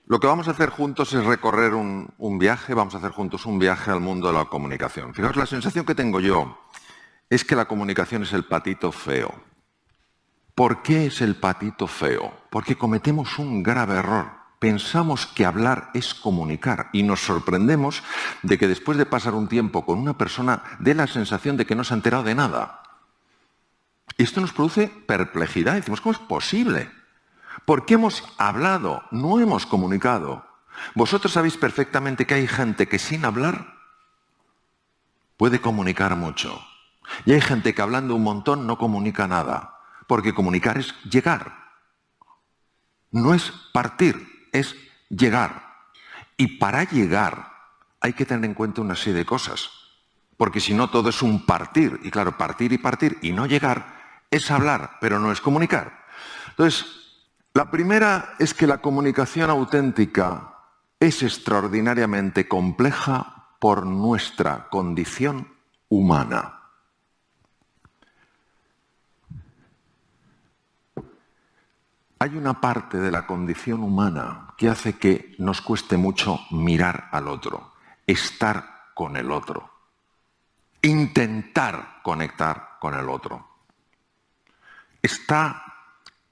Lo que vamos a hacer juntos es recorrer un viaje, vamos a hacer juntos un viaje al mundo de la comunicación. Fijaos, la sensación que tengo yo es que la comunicación es el patito feo. ¿Por qué es el patito feo? Porque cometemos un grave error. Pensamos que hablar es comunicar y nos sorprendemos de que después de pasar un tiempo con una persona dé la sensación de que no se ha enterado de nada. Y esto nos produce perplejidad. Decimos, ¿cómo es posible? Porque hemos hablado, no hemos comunicado. Vosotros sabéis perfectamente que hay gente que sin hablar puede comunicar mucho. Y hay gente que hablando un montón no comunica nada. Porque comunicar es llegar. No es partir, es llegar. Y para llegar hay que tener en cuenta una serie de cosas. Porque si no todo es un partir. Y claro, partir y no llegar es hablar, pero no es comunicar. Entonces, la primera es que la comunicación auténtica es extraordinariamente compleja por nuestra condición humana. Hay una parte de la condición humana que hace que nos cueste mucho mirar al otro, estar con el otro, intentar conectar con el otro. Está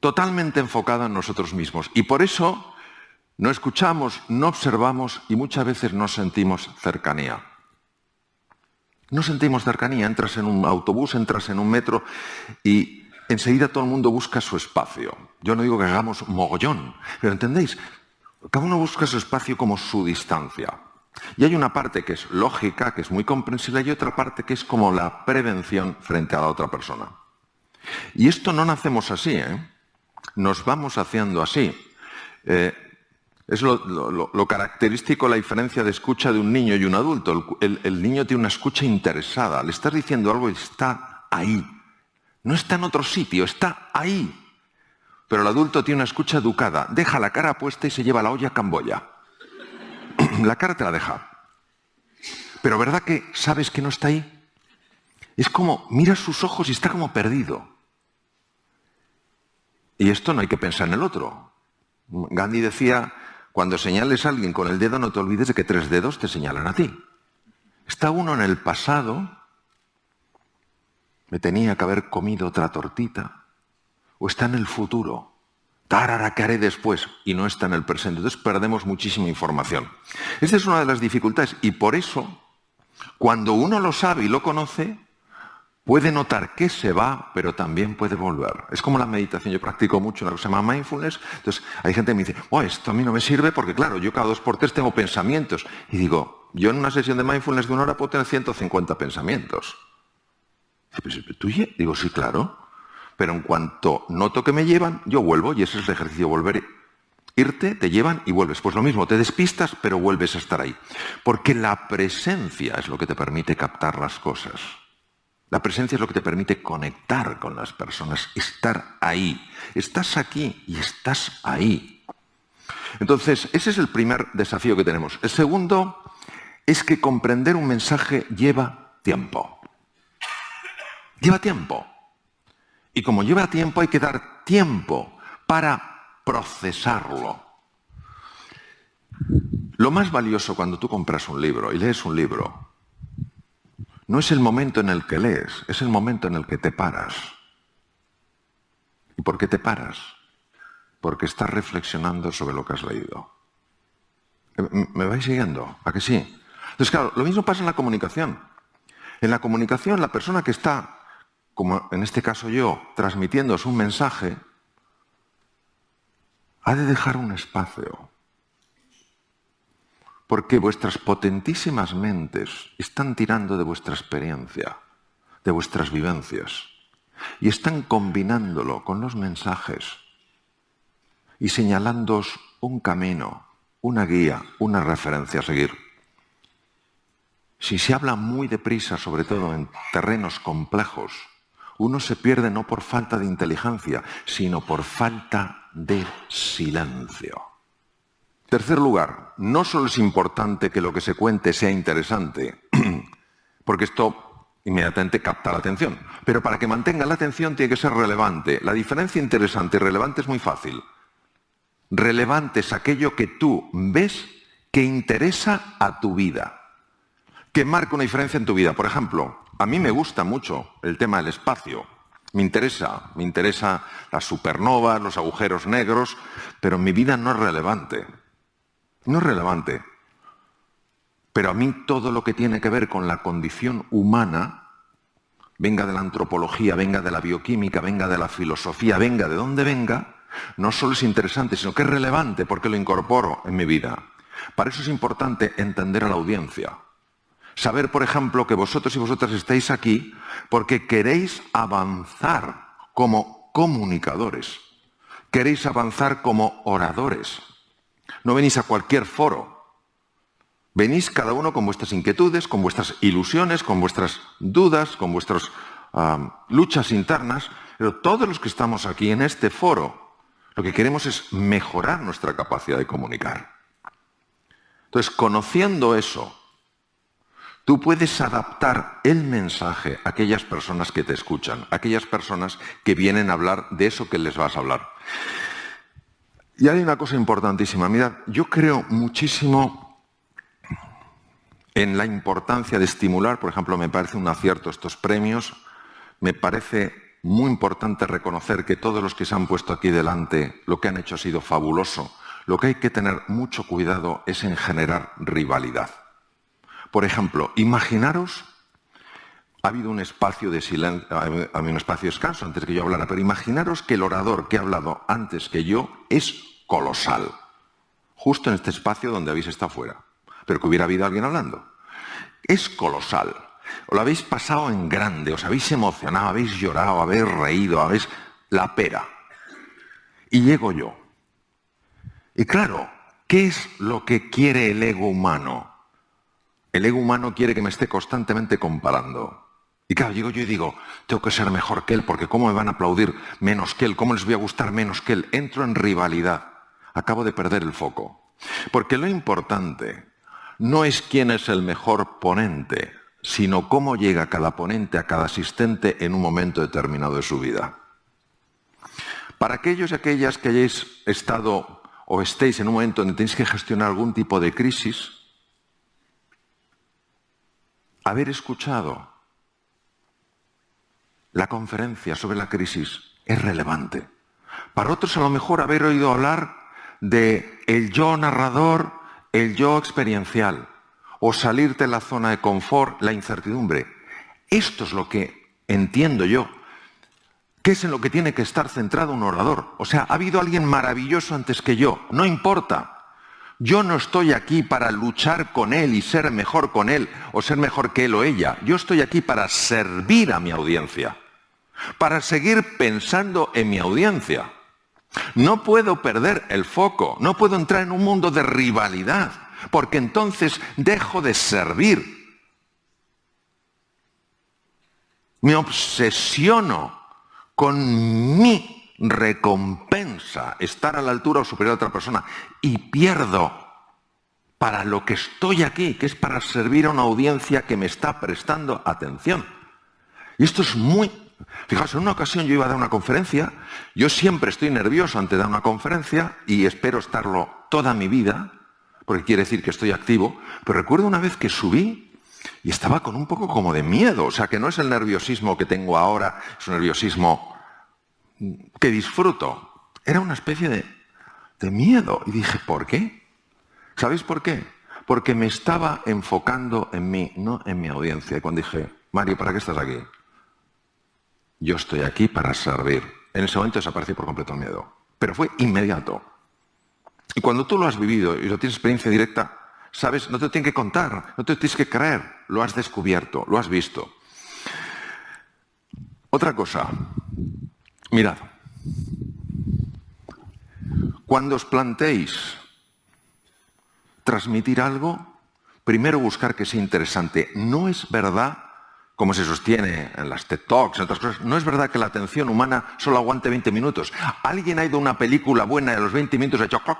totalmente enfocada en nosotros mismos y por eso no escuchamos, no observamos y muchas veces no sentimos cercanía. No sentimos cercanía, entras en un autobús, entras en un metro y enseguida todo el mundo busca su espacio. Yo no digo que hagamos mogollón, pero ¿entendéis? Cada uno busca su espacio como su distancia. Y hay una parte que es lógica, que es muy comprensible, y otra parte que es como la prevención frente a la otra persona. Y esto no nacemos así, ¿eh? Nos vamos haciendo así. Es lo característico, la diferencia de escucha de un niño y un adulto. El niño tiene una escucha interesada, le estás diciendo algo y está ahí. No está en otro sitio, está ahí. Pero el adulto tiene una escucha educada, deja la cara puesta y se lleva la olla a Camboya. La cara te la deja. Pero ¿verdad que sabes que no está ahí? Es como, miras sus ojos y está como perdido. Y esto no hay que pensar en el otro. Gandhi decía, cuando señales a alguien con el dedo no te olvides de que 3 dedos te señalan a ti. Está uno en el pasado, me tenía que haber comido otra tortita, o está en el futuro, tarara, ¿qué haré después? Y no está en el presente. Entonces perdemos muchísima información. Esta es una de las dificultades y por eso, cuando uno lo sabe y lo conoce, puede notar que se va, pero también puede volver. Es como la meditación. Yo practico mucho una cosa que se llama mindfulness. Entonces hay gente que me dice, oh, esto a mí no me sirve porque claro, yo cada 2 por 3 tengo pensamientos. Y digo, yo en una sesión de mindfulness de 1 hora puedo tener 150 pensamientos. ¿Tú? Digo, sí, claro. Pero en cuanto noto que me llevan, yo vuelvo y ese es el ejercicio, volver. Irte, te llevan y vuelves. Pues lo mismo, te despistas, pero vuelves a estar ahí. Porque la presencia es lo que te permite captar las cosas. La presencia es lo que te permite conectar con las personas, estar ahí. Estás aquí y estás ahí. Entonces, ese es el primer desafío que tenemos. El segundo es que comprender un mensaje lleva tiempo. Lleva tiempo. Y como lleva tiempo, hay que dar tiempo para procesarlo. Lo más valioso cuando tú compras un libro y lees un libro, no es el momento en el que lees, es el momento en el que te paras. ¿Y por qué te paras? Porque estás reflexionando sobre lo que has leído. ¿Me vais siguiendo? ¿A que sí? Entonces, claro, lo mismo pasa en la comunicación. En la comunicación, la persona que está, como en este caso yo, transmitiéndoos un mensaje, ha de dejar un espacio. Porque vuestras potentísimas mentes están tirando de vuestra experiencia, de vuestras vivencias, y están combinándolo con los mensajes y señalándoos un camino, una guía, una referencia a seguir. Si se habla muy deprisa, sobre todo en terrenos complejos, uno se pierde no por falta de inteligencia, sino por falta de silencio. Tercer lugar, no solo es importante que lo que se cuente sea interesante, porque esto inmediatamente capta la atención, pero para que mantenga la atención tiene que ser relevante. La diferencia interesante y relevante es muy fácil. Relevante es aquello que tú ves que interesa a tu vida, que marca una diferencia en tu vida. Por ejemplo, a mí me gusta mucho el tema del espacio. Me interesa las supernovas, los agujeros negros, pero en mi vida no es relevante. No es relevante. Pero a mí todo lo que tiene que ver con la condición humana, venga de la antropología, venga de la bioquímica, venga de la filosofía, venga de donde venga, no solo es interesante, sino que es relevante porque lo incorporo en mi vida. Para eso es importante entender a la audiencia. Saber, por ejemplo, que vosotros y vosotras estáis aquí porque queréis avanzar como comunicadores. Queréis avanzar como oradores. No venís a cualquier foro. Venís cada uno con vuestras inquietudes, con vuestras ilusiones, con vuestras dudas, con vuestras luchas internas. Pero todos los que estamos aquí en este foro, lo que queremos es mejorar nuestra capacidad de comunicar. Entonces, conociendo eso, tú puedes adaptar el mensaje a aquellas personas que te escuchan, a aquellas personas que vienen a hablar de eso que les vas a hablar. Y hay una cosa importantísima. Mirad, yo creo muchísimo en la importancia de estimular, por ejemplo, me parece un acierto estos premios, me parece muy importante reconocer que todos los que se han puesto aquí delante, lo que han hecho ha sido fabuloso. Lo que hay que tener mucho cuidado es en generar rivalidad. Por ejemplo, imaginaros, ha habido un espacio de silencio, un espacio de descanso antes que yo hablara, pero imaginaros que el orador que ha hablado antes que yo es colosal, justo en este espacio donde habéis estado fuera, pero que hubiera habido alguien hablando. Es colosal, os lo habéis pasado en grande, os habéis emocionado, habéis llorado, habéis reído, habéis la pera. Y llego yo. Y claro, ¿qué es lo que quiere el ego humano? El ego humano quiere que me esté constantemente comparando. Y claro, llego yo y digo, tengo que ser mejor que él, porque ¿cómo me van a aplaudir menos que él? ¿Cómo les voy a gustar menos que él? Entro en rivalidad. Acabo de perder el foco. Porque lo importante no es quién es el mejor ponente, sino cómo llega cada ponente a cada asistente en un momento determinado de su vida. Para aquellos y aquellas que hayáis estado o estéis en un momento donde tenéis que gestionar algún tipo de crisis, haber escuchado la conferencia sobre la crisis es relevante. Para otros, a lo mejor, haber oído hablar de el yo narrador, el yo experiencial, o salirte de la zona de confort, la incertidumbre. Esto es lo que entiendo yo, que es en lo que tiene que estar centrado un orador. O sea, ha habido alguien maravilloso antes que yo, no importa. Yo no estoy aquí para luchar con él y ser mejor con él o ser mejor que él o ella. Yo estoy aquí para servir a mi audiencia, para seguir pensando en mi audiencia. No puedo perder el foco, no puedo entrar en un mundo de rivalidad, porque entonces dejo de servir. Me obsesiono con mi recompensa, estar a la altura o superior a otra persona, y pierdo para lo que estoy aquí, que es para servir a una audiencia que me está prestando atención. Y esto es muy... Fijaos, en una ocasión yo iba a dar una conferencia, yo siempre estoy nervioso antes de dar una conferencia y espero estarlo toda mi vida, porque quiere decir que estoy activo, pero recuerdo una vez que subí y estaba con un poco como de miedo, o sea que no es el nerviosismo que tengo ahora, es un nerviosismo que disfruto, era una especie de miedo. Y dije, ¿por qué? ¿Sabéis por qué? Porque me estaba enfocando en mí, no en mi audiencia. Y cuando dije, Mario, ¿para qué estás aquí? Yo estoy aquí para servir. En ese momento desapareció por completo el miedo, pero fue inmediato. Y cuando tú lo has vivido y lo tienes experiencia directa, sabes, no te lo tienen que contar, no te lo tienes que creer, lo has descubierto, lo has visto. Otra cosa, mirad, cuando os planteéis transmitir algo, primero buscar que sea interesante. No es verdad, como se sostiene en las TED Talks, en otras cosas, no es verdad que la atención humana solo aguante 20 minutos. ¿Alguien ha ido a una película buena y a los 20 minutos ha hecho ¡cloc!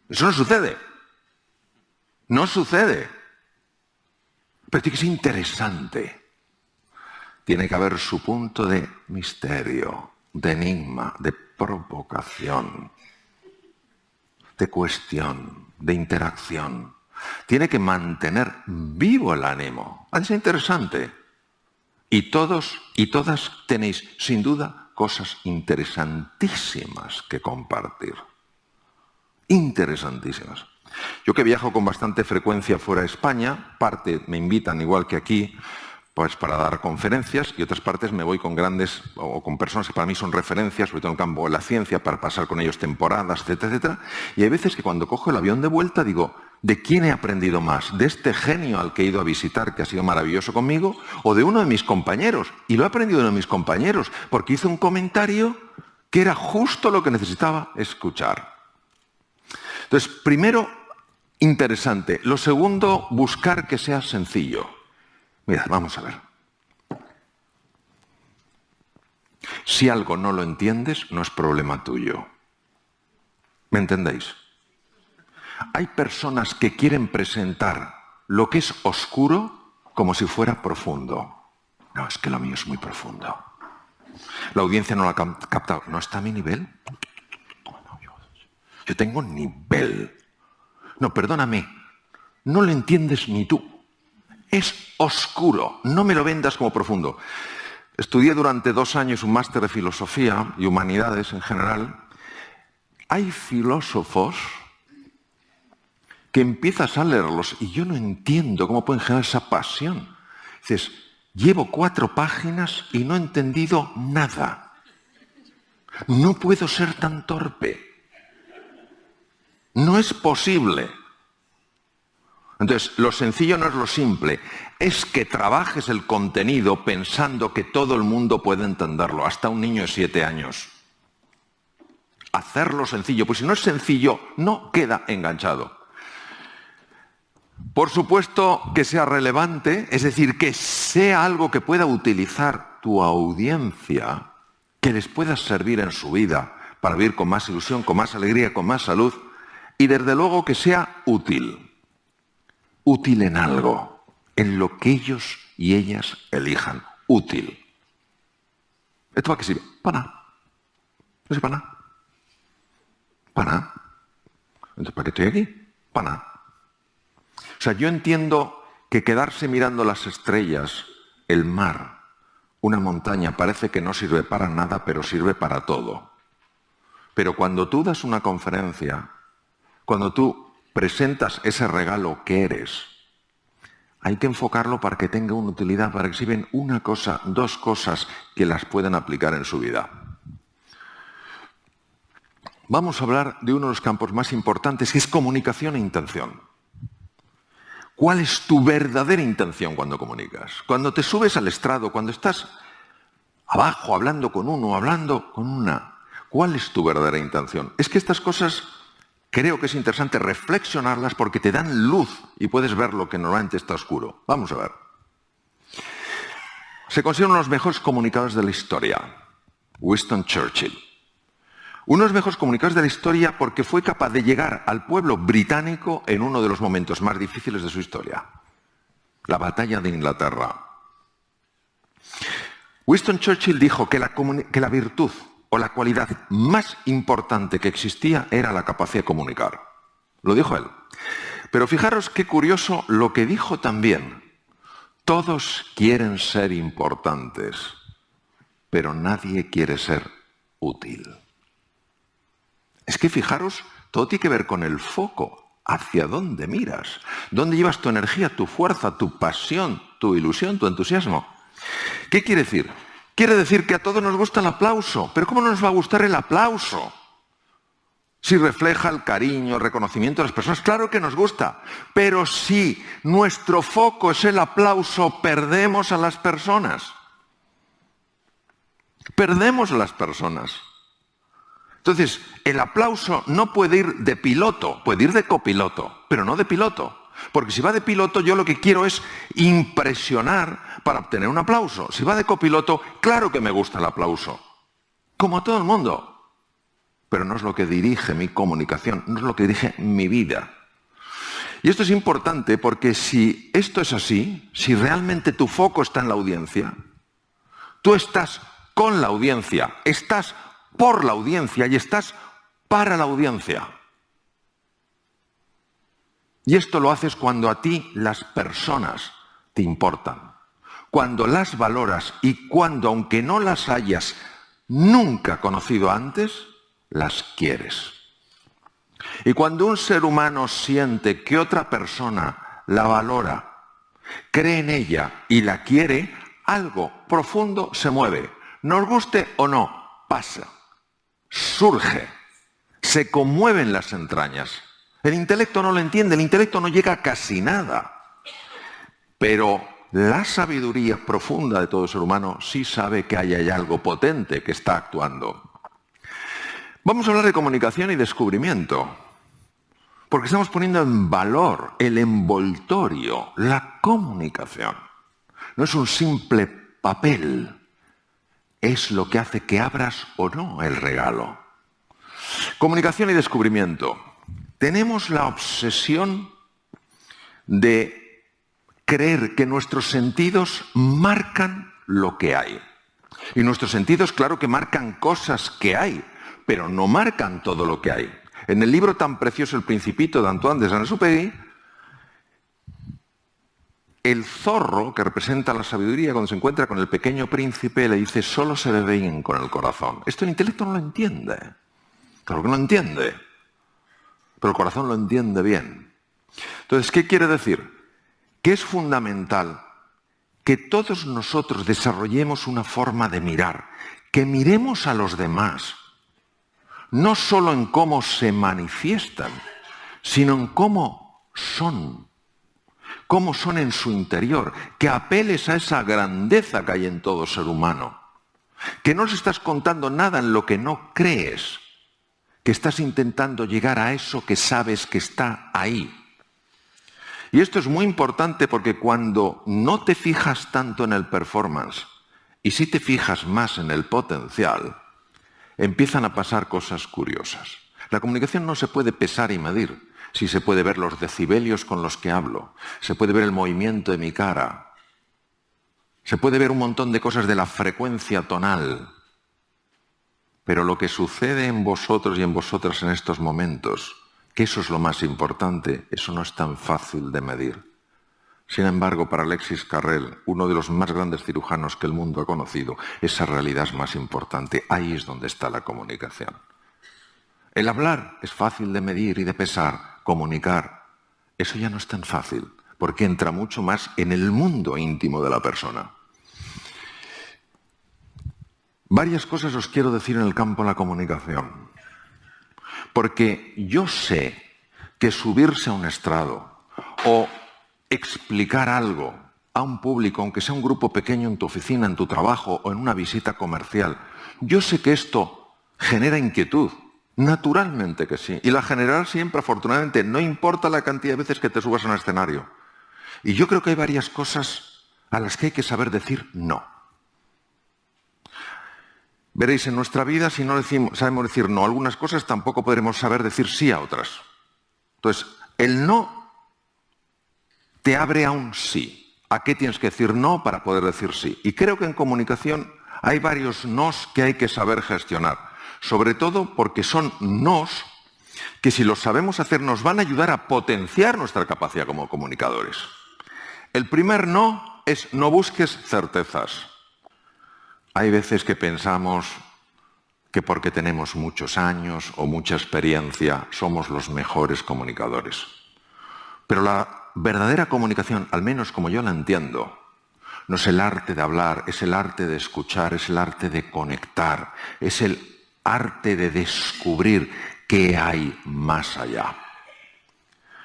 Eso no sucede. No sucede. Pero tiene que ser interesante. Tiene que haber su punto de misterio, de enigma, de provocación. de cuestión, de interacción. Tiene que mantener vivo el ánimo. Es interesante. Y todos y todas tenéis, sin duda, cosas interesantísimas que compartir. Interesantísimas. Yo que viajo con bastante frecuencia fuera de España, parte me invitan igual que aquí, pues para dar conferencias, y otras partes me voy con grandes o con personas que para mí son referencias, sobre todo en el campo de la ciencia, para pasar con ellos temporadas, etcétera, etcétera. Y hay veces que cuando cojo el avión de vuelta digo, ¿de quién he aprendido más? ¿De este genio al que he ido a visitar, que ha sido maravilloso conmigo? ¿O de uno de mis compañeros? Y lo he aprendido de uno de mis compañeros, porque hizo un comentario que era justo lo que necesitaba escuchar. Entonces, primero, interesante. Lo segundo, buscar que sea sencillo. Mirad, vamos a ver. Si algo no lo entiendes, no es problema tuyo. ¿Me entendéis? Hay personas que quieren presentar lo que es oscuro como si fuera profundo. No, es que lo mío es muy profundo. La audiencia no lo ha captado. ¿No está a mi nivel? Bueno, yo tengo nivel. No, perdóname. No lo entiendes ni tú. Es oscuro, no me lo vendas como profundo. Estudié durante 2 años un máster de filosofía y humanidades en general. Hay filósofos que empiezas a leerlos y yo no entiendo cómo pueden generar esa pasión. Dices, llevo 4 páginas y no he entendido nada. No puedo ser tan torpe. No es posible. Entonces, lo sencillo no es lo simple, es que trabajes el contenido pensando que todo el mundo puede entenderlo, hasta un niño de 7 años. Hacerlo sencillo, pues si no es sencillo, no queda enganchado. Por supuesto que sea relevante, es decir, que sea algo que pueda utilizar tu audiencia, que les pueda servir en su vida para vivir con más ilusión, con más alegría, con más salud, y desde luego que sea útil. Útil en algo, en lo que ellos y ellas elijan. Útil. ¿Esto para qué sirve? Para nada. No sirve para nada. Para nada. Entonces, ¿para qué estoy aquí? Para nada. O sea, yo entiendo que quedarse mirando las estrellas, el mar, una montaña, parece que no sirve para nada, pero sirve para todo. Pero cuando tú das una conferencia, cuando tú presentas ese regalo que eres, hay que enfocarlo para que tenga una utilidad, para que sirven una cosa, 2 cosas que las puedan aplicar en su vida. Vamos a hablar de uno de los campos más importantes, que es comunicación e intención. ¿Cuál es tu verdadera intención cuando comunicas? Cuando te subes al estrado, cuando estás abajo hablando con uno, hablando con una, ¿cuál es tu verdadera intención? Es que estas cosas creo que es interesante reflexionarlas porque te dan luz y puedes ver lo que normalmente está oscuro. Vamos a ver. Se considera uno de los mejores comunicadores de la historia, Winston Churchill. Uno de los mejores comunicadores de la historia porque fue capaz de llegar al pueblo británico en uno de los momentos más difíciles de su historia, la batalla de Inglaterra. Winston Churchill dijo que la virtud o la cualidad más importante que existía era la capacidad de comunicar. Lo dijo él. Pero fijaros qué curioso lo que dijo también. Todos quieren ser importantes, pero nadie quiere ser útil. Es que fijaros, todo tiene que ver con el foco. ¿Hacia dónde miras? ¿Dónde llevas tu energía, tu fuerza, tu pasión, tu ilusión, tu entusiasmo? ¿Qué quiere decir? Quiere decir que a todos nos gusta el aplauso. ¿Pero cómo no nos va a gustar el aplauso? Si refleja el cariño, el reconocimiento de las personas, claro que nos gusta. Pero si nuestro foco es el aplauso, perdemos a las personas. Perdemos a las personas. Entonces, el aplauso no puede ir de piloto, puede ir de copiloto, pero no de piloto. Porque si va de piloto, yo lo que quiero es impresionar para obtener un aplauso. Si va de copiloto, claro que me gusta el aplauso. Como a todo el mundo. Pero no es lo que dirige mi comunicación, no es lo que dirige mi vida. Y esto es importante porque si esto es así, si realmente tu foco está en la audiencia, tú estás con la audiencia, estás por la audiencia y estás para la audiencia. Y esto lo haces cuando a ti las personas te importan, cuando las valoras y cuando, aunque no las hayas nunca conocido antes, las quieres. Y cuando un ser humano siente que otra persona la valora, cree en ella y la quiere, algo profundo se mueve. Nos guste o no, pasa, surge, se conmueven las entrañas. El intelecto no lo entiende, el intelecto no llega a casi nada. Pero la sabiduría profunda de todo ser humano sí sabe que hay algo potente que está actuando. Vamos a hablar de comunicación y descubrimiento, porque estamos poniendo en valor el envoltorio, la comunicación. No es un simple papel, es lo que hace que abras o no el regalo. Comunicación y descubrimiento. Tenemos la obsesión de creer que nuestros sentidos marcan lo que hay. Y nuestros sentidos, claro que marcan cosas que hay, pero no marcan todo lo que hay. En el libro tan precioso El Principito de Antoine de Saint-Exupéry, el zorro, que representa la sabiduría, cuando se encuentra con el pequeño príncipe, le dice: solo se ve bien con el corazón. Esto el intelecto no lo entiende. Claro que no lo entiende. Pero el corazón lo entiende bien. Entonces, ¿qué quiere decir? Que es fundamental que todos nosotros desarrollemos una forma de mirar, que miremos a los demás, no solo en cómo se manifiestan, sino en cómo son en su interior, que apeles a esa grandeza que hay en todo ser humano, que no les estás contando nada en lo que no crees, que estás intentando llegar a eso que sabes que está ahí. Y esto es muy importante porque cuando no te fijas tanto en el performance y sí te fijas más en el potencial, empiezan a pasar cosas curiosas. La comunicación no se puede pesar y medir. Sí se puede ver los decibelios con los que hablo, se puede ver el movimiento de mi cara, se puede ver un montón de cosas de la frecuencia tonal. Pero lo que sucede en vosotros y en vosotras en estos momentos, que eso es lo más importante, eso no es tan fácil de medir. Sin embargo, para Alexis Carrel, uno de los más grandes cirujanos que el mundo ha conocido, esa realidad es más importante. Ahí es donde está la comunicación. El hablar es fácil de medir y de pesar. Comunicar, eso ya no es tan fácil, porque entra mucho más en el mundo íntimo de la persona. Varias cosas os quiero decir en el campo de la comunicación. Porque yo sé que subirse a un estrado o explicar algo a un público, aunque sea un grupo pequeño en tu oficina, en tu trabajo o en una visita comercial, yo sé que esto genera inquietud. Naturalmente que sí. Y la generará siempre, afortunadamente, no importa la cantidad de veces que te subas a un escenario. Y yo creo que hay varias cosas a las que hay que saber decir no. Veréis, en nuestra vida, si no sabemos decir no a algunas cosas, tampoco podremos saber decir sí a otras. Entonces, el no te abre a un sí. ¿A qué tienes que decir no para poder decir sí? Y creo que en comunicación hay varios nos que hay que saber gestionar. Sobre todo porque son nos que, si los sabemos hacer, nos van a ayudar a potenciar nuestra capacidad como comunicadores. El primer no es: no busques certezas. Hay veces que pensamos que porque tenemos muchos años o mucha experiencia somos los mejores comunicadores. Pero la verdadera comunicación, al menos como yo la entiendo, no es el arte de hablar, es el arte de escuchar, es el arte de conectar, es el arte de descubrir qué hay más allá.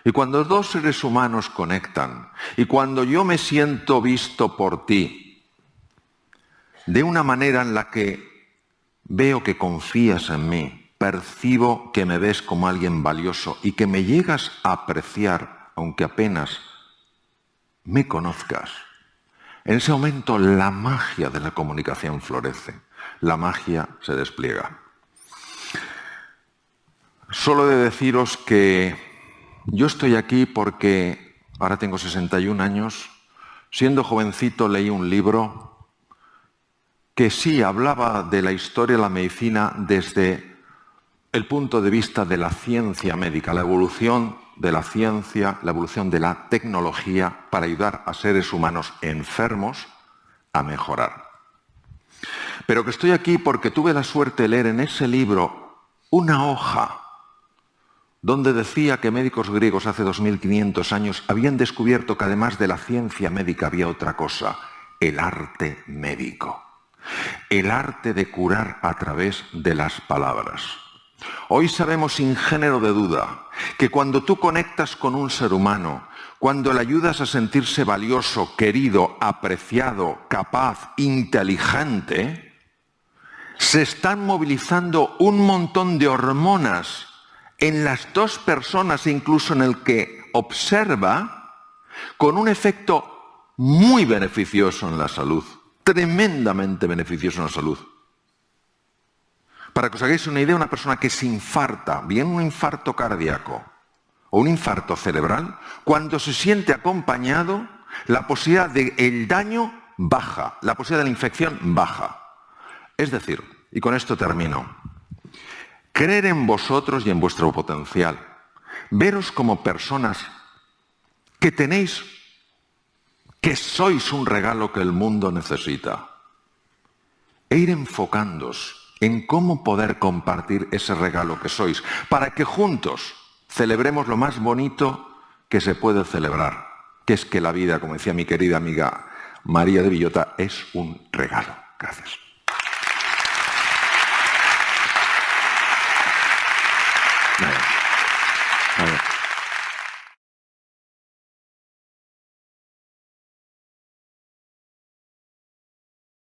Y cuando dos seres humanos conectan, y cuando yo me siento visto por ti, de una manera en la que veo que confías en mí, percibo que me ves como alguien valioso y que me llegas a apreciar, aunque apenas me conozcas, en ese momento la magia de la comunicación florece, la magia se despliega. Solo he de deciros que yo estoy aquí porque ahora tengo 61 años. Siendo jovencito leí un libro que sí hablaba de la historia de la medicina desde el punto de vista de la ciencia médica, la evolución de la ciencia, la evolución de la tecnología para ayudar a seres humanos enfermos a mejorar. Pero que estoy aquí porque tuve la suerte de leer en ese libro una hoja donde decía que médicos griegos hace 2500 años habían descubierto que además de la ciencia médica había otra cosa, el arte médico, el arte de curar a través de las palabras. Hoy sabemos sin género de duda que cuando tú conectas con un ser humano, cuando le ayudas a sentirse valioso, querido, apreciado, capaz, inteligente, se están movilizando un montón de hormonas en las dos personas, incluso en el que observa, con un efecto muy beneficioso en la salud, tremendamente beneficioso en la salud. Para que os hagáis una idea, una persona que se infarta, bien un infarto cardíaco o un infarto cerebral, cuando se siente acompañado, la posibilidad del daño baja, la posibilidad de la infección baja. Es decir, y con esto termino, creer en vosotros y en vuestro potencial, veros como personas que tenéis, que sois un regalo que el mundo necesita, e ir enfocándoos en cómo poder compartir ese regalo que sois, para que juntos celebremos lo más bonito que se puede celebrar, que es que la vida, como decía mi querida amiga María de Villota, es un regalo. Gracias.